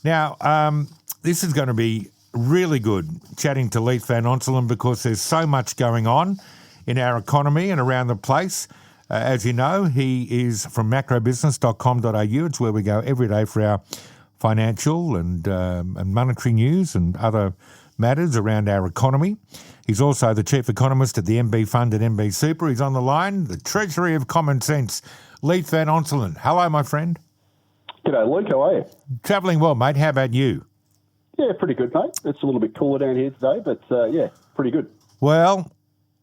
Now, this is going to be really good chatting to Leith Van Onselen because there's so much going on in our economy and around the place. As you know, he is from macrobusiness.com.au. It's where we go every day for our financial and monetary news and other matters around our economy. He's also the chief economist at the MB Fund at MB Super. He's on the line, the Treasury of Common Sense, Leith Van Onselen. Hello, my friend. G'day, Luke. How are you? Travelling well, mate. How about you? Yeah, pretty good, mate. It's a little bit cooler down here today, but yeah, pretty good. Well,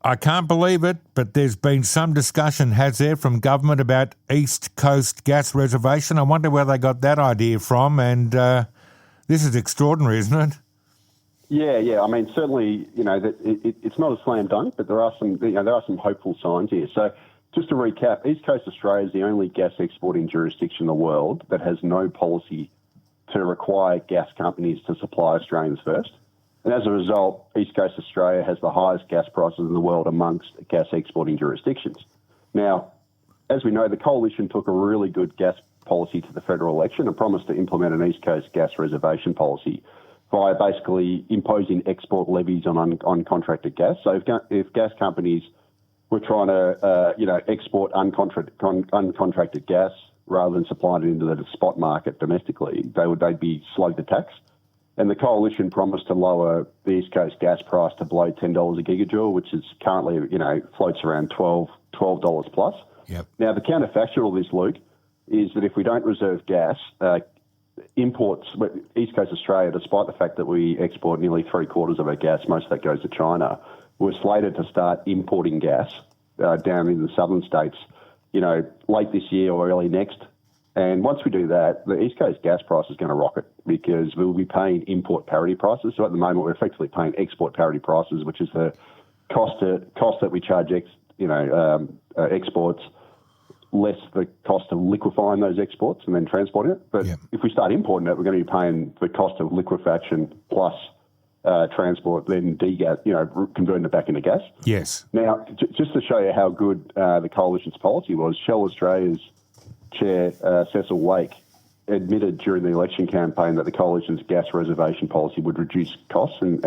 I can't believe it, but there's been some discussion, has there, from government about East Coast gas reservation. I wonder where they got that idea from, and this is extraordinary, isn't it? Yeah. I mean, certainly, that it's not a slam dunk, but there are some hopeful signs here. So, just to recap, East Coast Australia is the only gas exporting jurisdiction in the world that has no policy to require gas companies to supply Australians first. And as a result, East Coast Australia has the highest gas prices in the world amongst gas exporting jurisdictions. Now, as we know, the Coalition took a really good gas policy to the federal election and promised to implement an East Coast gas reservation policy by basically imposing export levies on uncontracted gas. So if gas companies were trying to export uncontracted gas rather than supplying it into the spot market domestically, they'd be slugged the tax. And the Coalition promised to lower the East Coast gas price to below $10 a gigajoule, which is currently, floats around $12 plus. Yep. Now, the counterfactual of this, Luke, is that if we don't reserve gas, imports, East Coast Australia, despite the fact that we export nearly 3/4 of our gas, most of that goes to China, we're slated to start importing gas down in the southern states, late this year or early next. And once we do that, the East Coast gas price is going to rocket because we'll be paying import parity prices. So at the moment, we're effectively paying export parity prices, which is the cost that we charge exports, less the cost of liquefying those exports and then transporting it. But if we start importing it, we're going to be paying the cost of liquefaction plus transport, then degas, converting it back into gas. Yes. Now, just to show you how good the Coalition's policy was, Shell Australia's Chair Cecil Wake admitted during the election campaign that the Coalition's gas reservation policy would reduce costs, and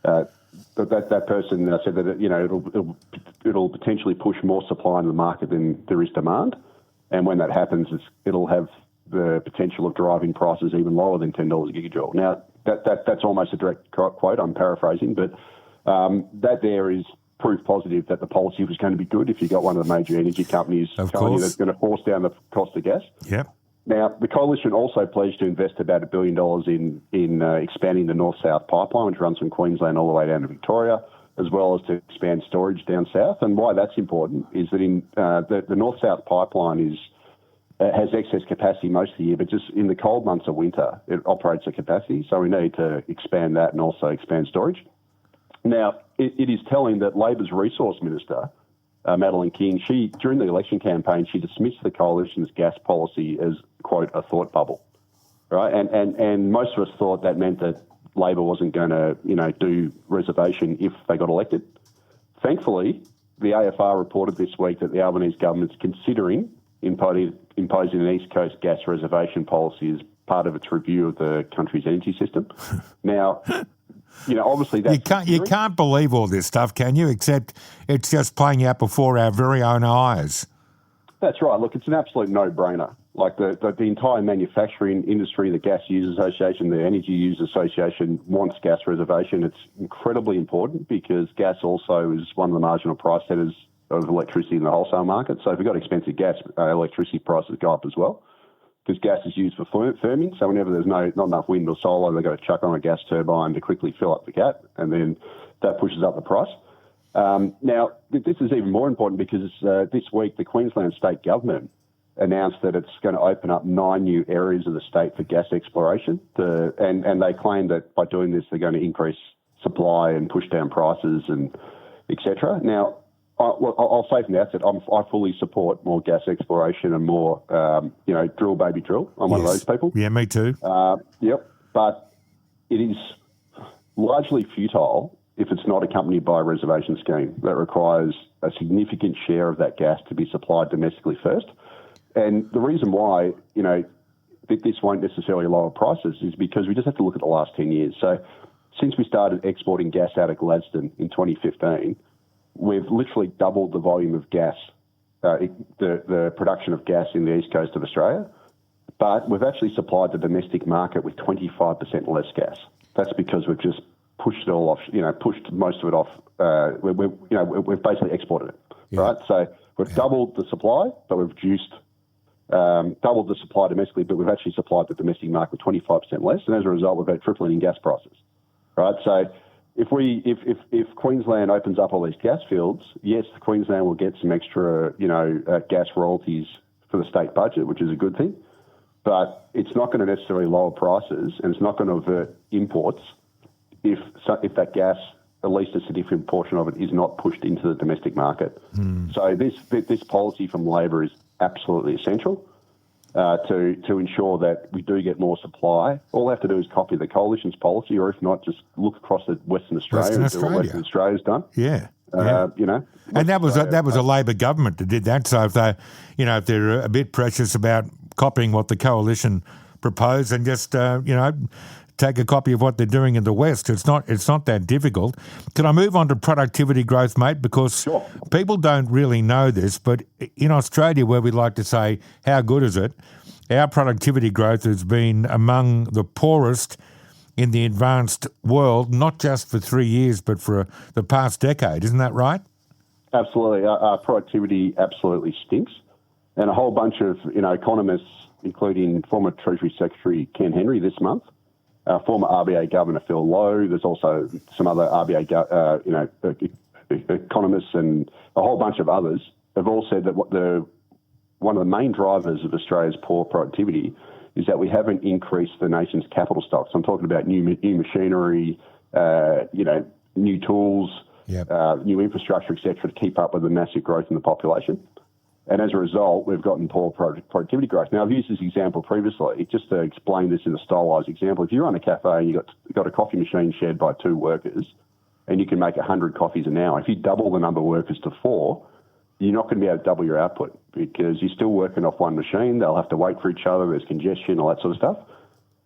that person said that it'll potentially push more supply in the market than there is demand, and when that happens, it'll have the potential of driving prices even lower than $10 a gigajoule. Now, that's almost a direct quote. I'm paraphrasing, but that there is proof positive that the policy was going to be good if you got one of the major energy companies telling you that's going to force down the cost of gas. Yeah. Now, the Coalition also pledged to invest about $1 billion in expanding the North-South pipeline, which runs from Queensland all the way down to Victoria, as well as to expand storage down south. And why that's important is that in the North-South pipeline has excess capacity most of the year, but just in the cold months of winter, it operates at capacity. So we need to expand that and also expand storage. Now, it is telling that Labor's resource minister, Madeleine King, during the election campaign, she dismissed the Coalition's gas policy as, quote, a thought bubble, right? And most of us thought that meant that Labor wasn't going to, do reservation if they got elected. Thankfully, the AFR reported this week that the Albanese government's considering imposing an East Coast gas reservation policy as part of its review of the country's energy system. Now, obviously that's... You can't believe all this stuff, can you? Except it's just playing out before our very own eyes. That's right. Look, it's an absolute no-brainer. Like the entire manufacturing industry, the Gas Users Association, the Energy Users Association wants gas reservation. It's incredibly important because gas also is one of the marginal price setters of electricity in the wholesale market. So if you've got expensive gas, electricity prices go up as well because gas is used for firming. So whenever there's not enough wind or solar, they've got to chuck on a gas turbine to quickly fill up the gap, and then that pushes up the price. Now, this is even more important because this week the Queensland State Government announced that it's going to open up 9 new areas of the state for gas exploration. And they claim that by doing this, they're going to increase supply and push down prices and et cetera. Now, I'll say from the outset, I fully support more gas exploration and more, drill, baby, drill. I'm one of those people. Yeah, me too. Yep. But it is largely futile if it's not accompanied by a reservation scheme that requires a significant share of that gas to be supplied domestically first. And the reason why, that this won't necessarily lower prices is because we just have to look at the last 10 years. So since we started exporting gas out of Gladstone in 2015, we've literally doubled the volume of gas, the production of gas in the east coast of Australia, but we've actually supplied the domestic market with 25% less gas. That's because we've just pushed it all off, pushed most of it off. We've basically exported it, right? So we've doubled the supply, but we've reduced, doubled the supply domestically, but we've actually supplied the domestic market with 25% less, and as a result, we've had tripling in gas prices, right? So if Queensland opens up all these gas fields, yes, Queensland will get some extra, gas royalties for the state budget, which is a good thing, but it's not going to necessarily lower prices, and it's not going to avert imports if that gas, at least a significant portion of it, is not pushed into the domestic market. So this policy from Labor is absolutely essential to ensure that we do get more supply. All they have to do is copy the coalition's policy, or if not, just look across at Western Australia and do what Western Australia's done. Yeah. And that was a Labor government that did that. So if they, if they're a bit precious about copying what the coalition proposed, and just take a copy of what they're doing in the West, it's not that difficult. Can I move on to productivity growth, mate? Because people don't really know this, but in Australia, where we like to say, how good is it? Our productivity growth has been among the poorest in the advanced world, not just for 3 years, but for the past decade. Isn't that right? Absolutely. Our productivity absolutely stinks. And a whole bunch of economists, including former Treasury Secretary Ken Henry this month, former RBA Governor Phil Lowe. There's also some other RBA economists and a whole bunch of others have all said that one of the main drivers of Australia's poor productivity is that we haven't increased the nation's capital stocks. I'm talking about new machinery, new tools, new infrastructure, etc., to keep up with the massive growth in the population. And as a result, we've gotten poor productivity growth. Now, I've used this example previously just to explain this in a stylised example. If you run a cafe and you've got a coffee machine shared by 2 workers and you can make 100 coffees an hour, if you double the number of workers to 4, you're not going to be able to double your output because you're still working off one machine. They'll have to wait for each other. There's congestion, all that sort of stuff.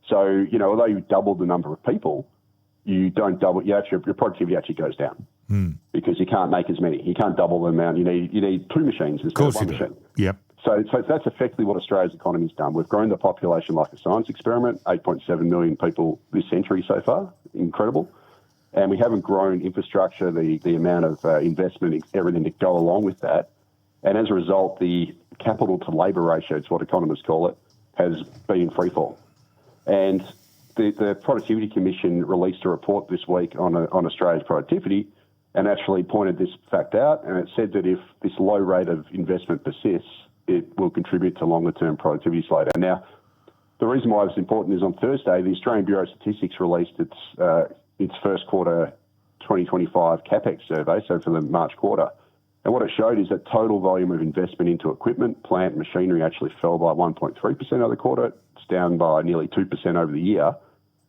So, although you double the number of people, you don't double, your productivity actually goes down because you can't make as many. You can't double the amount. You need 2 machines instead of 1 machine. Yep. So that's effectively what Australia's economy's done. We've grown the population like a science experiment, 8.7 million people this century so far. Incredible. And we haven't grown infrastructure, the amount of investment, everything to go along with that. And as a result, the capital to labour ratio, it's what economists call it, has been in freefall. And the Productivity Commission released a report this week on Australia's productivity and actually pointed this fact out. And it said that if this low rate of investment persists, it will contribute to longer-term productivity slowdown. Now, the reason why it's important is on Thursday, the Australian Bureau of Statistics released its first quarter 2025 CapEx survey, so for the March quarter. And what it showed is that total volume of investment into equipment, plant, machinery actually fell by 1.3% over the quarter. It's down by nearly 2% over the year.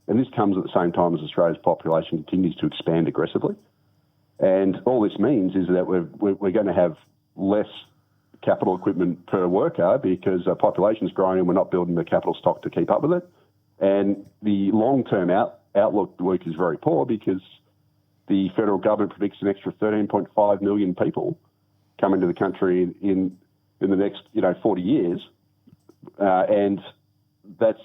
And this comes at the same time as Australia's population continues to expand aggressively. And all this means is that we're going to have less capital equipment per worker because our population's growing and we're not building the capital stock to keep up with it. And the long-term outlook is very poor because the federal government predicts an extra 13.5 million people coming to the country in the next 40 years, and that's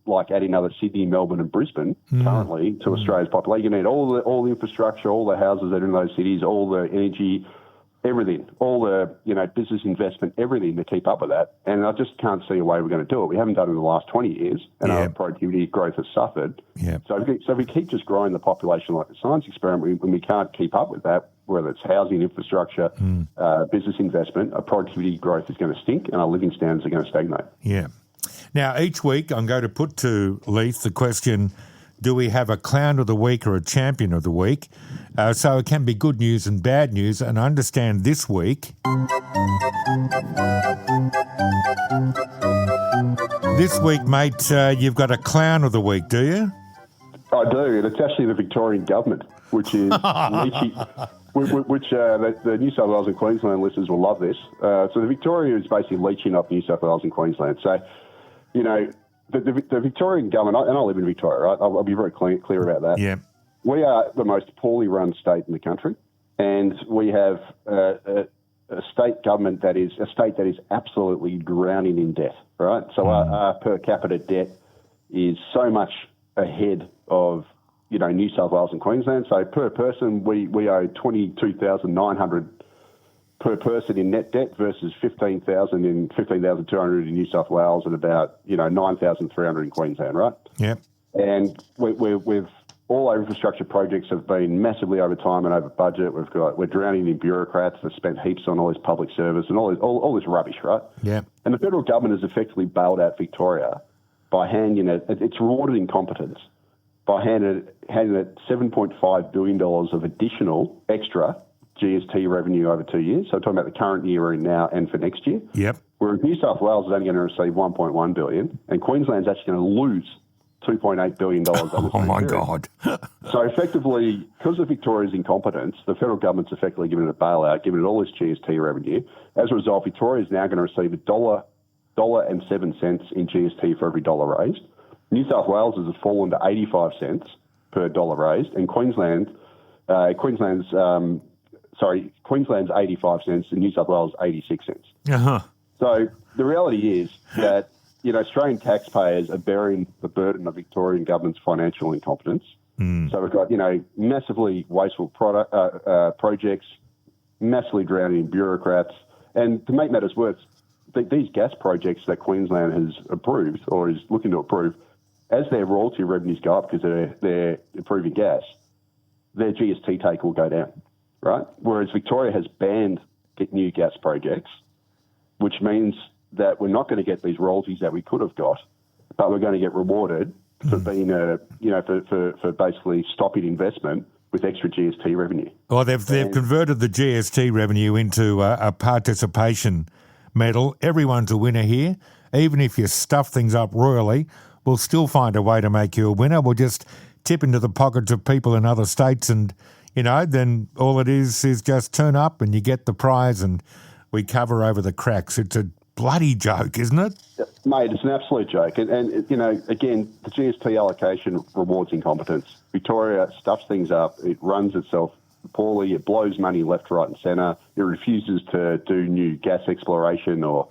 like adding another Sydney, Melbourne, and Brisbane currently to Australia's population. You need all the infrastructure, all the houses that are in those cities, all the energy, everything, all the business investment, everything to keep up with that. And I just can't see a way we're going to do it. We haven't done it in the last 20 years, and our productivity growth has suffered. Yeah. So if we keep just growing the population like a science experiment, when we can't keep up with that, whether it's housing, infrastructure, business investment, our productivity growth is going to stink, and our living standards are going to stagnate. Yeah. Now, each week I'm going to put to Leith the question, do we have a clown of the week or a champion of the week? So it can be good news and bad news. And I understand this week... This week, mate, you've got a clown of the week, do you? I do, and it's actually the Victorian Government, which is leeching, which the New South Wales and Queensland listeners will love this. So the Victoria is basically leeching up New South Wales and Queensland. So, the Victorian government, and I live in Victoria, right? I'll be very clear about that. Yeah. We are the most poorly run state in the country, and we have a state government that is absolutely drowning in debt, right? So our per capita debt is so much ahead of, New South Wales and Queensland. So per person, we owe $22,900 per person in net debt versus $15,200 in New South Wales and about, $9,300 in Queensland, right? Yep. And we've all our infrastructure projects have been massively over time and over budget. We're drowning in bureaucrats that spent heaps on all this public service and all this rubbish, right? Yeah. And the federal government has effectively bailed out Victoria by handing it. It's rewarded incompetence by handing it $7.5 billion of additional extra GST revenue over 2 years. So I'm talking about the current year we're in now and for next year. Yep. Whereas New South Wales is only going to receive $1.1 billion, and Queensland's actually going to lose $2.8 billion. Oh, my God. So effectively, because of Victoria's incompetence, the federal government's effectively given it a bailout, given it all this GST revenue. As a result, Victoria is now going to receive $1.07 in GST for every dollar raised. New South Wales has fallen to 85 cents per dollar raised, and Queensland's 85 cents and New South Wales 86 cents. Uh-huh. So the reality is that, Australian taxpayers are bearing the burden of Victorian government's financial incompetence. So we've got, massively wasteful projects, massively drowning in bureaucrats. And to make matters worse, these gas projects that Queensland has approved or is looking to approve, as their royalty revenues go up because they're improving gas, their GST take will go down, right? Whereas Victoria has banned new gas projects, which means that we're not going to get these royalties that we could have got, but we're going to get rewarded for being for basically stopping investment with extra GST revenue. Well, they've converted the GST revenue into a participation medal. Everyone's a winner here. Even if you stuff things up royally, we'll still find a way to make you a winner. We'll just tip into the pockets of people in other states and, then all it is just turn up and you get the prize and we cover over the cracks. It's a bloody joke, isn't it? Mate, it's an absolute joke. And again, the GST allocation rewards incompetence. Victoria stuffs things up. It runs itself poorly. It blows money left, right and centre. It refuses to do new gas exploration or,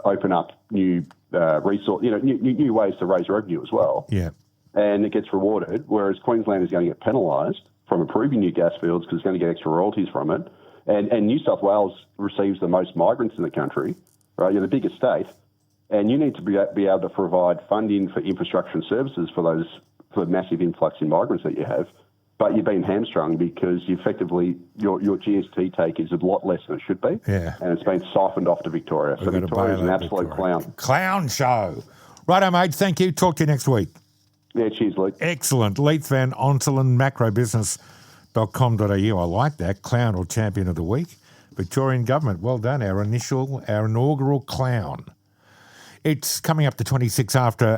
open up new resource, new ways to raise revenue as well. Yeah. And it gets rewarded, whereas Queensland is going to get penalised from approving new gas fields because it's going to get extra royalties from it. And New South Wales receives the most migrants in the country, right? You're the biggest state, and you need to be able to provide funding for infrastructure and services for the massive influx in migrants that you have. But you've been hamstrung because effectively your GST take is a lot less than it should be. Yeah. And it's been siphoned off to Victoria. So Victoria's an absolute clown. Clown show. Righto, mate. Thank you. Talk to you next week. Yeah, cheers, Luke. Excellent. Leith Van Onselen, macrobusiness.com.au. I like that. Clown or champion of the week. Victorian Government. Well done. Our inaugural clown. It's coming up to 26 after